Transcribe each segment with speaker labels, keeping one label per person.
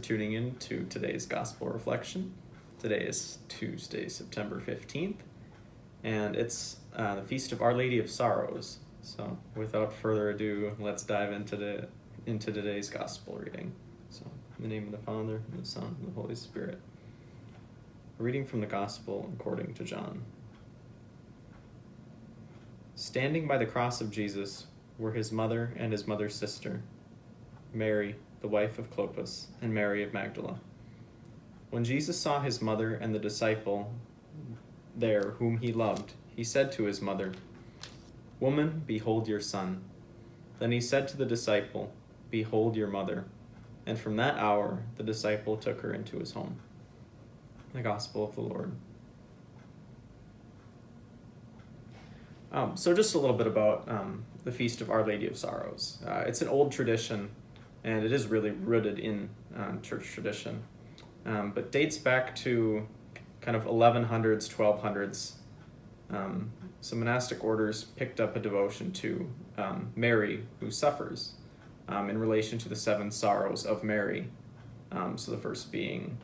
Speaker 1: tuning in to today's Gospel Reflection. Today is Tuesday, September 15th, and it's the Feast of Our Lady of Sorrows. So without further ado, let's dive into today's Gospel reading. So in the name of the Father, and the Son, and the Holy Spirit. A reading from the Gospel according to John. Standing by the cross of Jesus were his mother and his mother's sister, Mary, the wife of Clopas, and Mary of Magdala. When Jesus saw his mother and the disciple there whom he loved, he said to his mother, "Woman, behold your son." Then he said to the disciple, "Behold your mother." And from that hour the disciple took her into his home. The Gospel of the Lord. So just a little bit about the Feast of Our Lady of Sorrows. It's an old tradition, and it is really rooted in church tradition, but dates back to kind of 1100s, 1200s. Some monastic orders picked up a devotion to Mary, who suffers, in relation to the seven sorrows of Mary. So the first being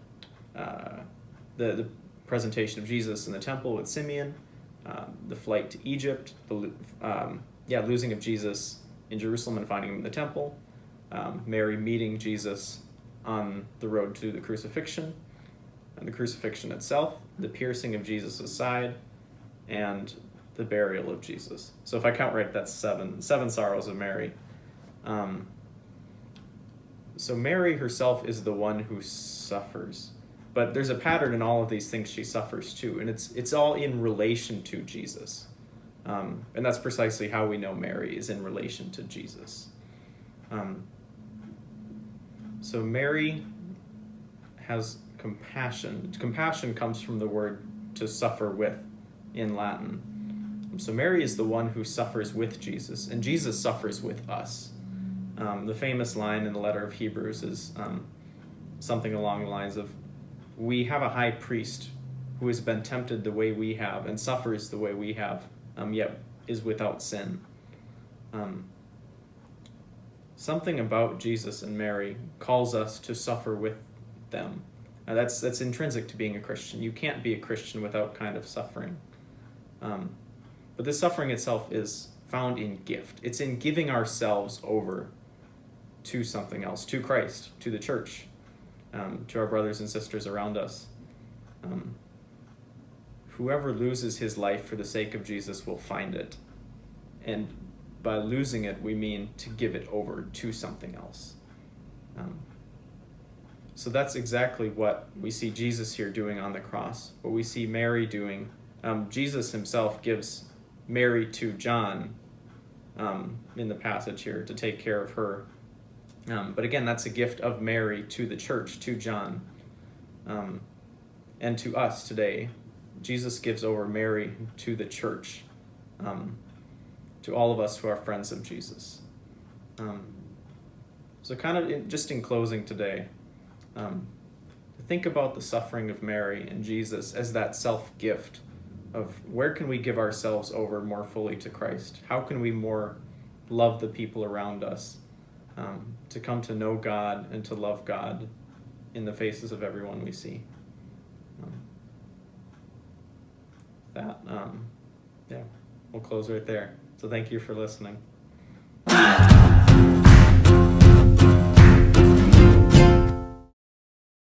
Speaker 1: the presentation of Jesus in the temple with Simeon, the flight to Egypt, the losing of Jesus in Jerusalem and finding him in the temple, Mary meeting Jesus on the road to the crucifixion, and the crucifixion itself, the piercing of Jesus' side, and the burial of Jesus. So if I count right, that's seven sorrows of Mary. So Mary herself is the one who suffers. But there's a pattern in all of these things she suffers too, and it's all in relation to Jesus. And that's precisely how we know Mary is in relation to Jesus. So Mary has compassion. Compassion comes from the word to suffer with in Latin. So Mary is the one who suffers with Jesus, and Jesus suffers with us. The famous line in the letter of Hebrews is something along the lines of, "We have a high priest who has been tempted the way we have and suffers the way we have, yet is without sin." Something about Jesus and Mary calls us to suffer with them. That's intrinsic to being a Christian. You can't be a Christian without kind of suffering. But this suffering itself is found in gift. It's in giving ourselves over to something else, to Christ, to the church, to our brothers and sisters around us. Whoever loses his life for the sake of Jesus will find it. And by losing it, we mean to give it over to something else. So that's exactly what we see Jesus here doing on the cross, what we see Mary doing. Jesus himself gives Mary to John in the passage here to take care of her. But again, that's a gift of Mary to the church, to John, and to us today. Jesus gives over Mary to the church, to all of us who are friends of Jesus. So kind of just in closing today, think about the suffering of Mary and Jesus as that self-gift of where can we give ourselves over more fully to Christ? How can we more love the people around us? To come to know God and to love God in the faces of everyone we see. We'll close right there. So thank you for listening.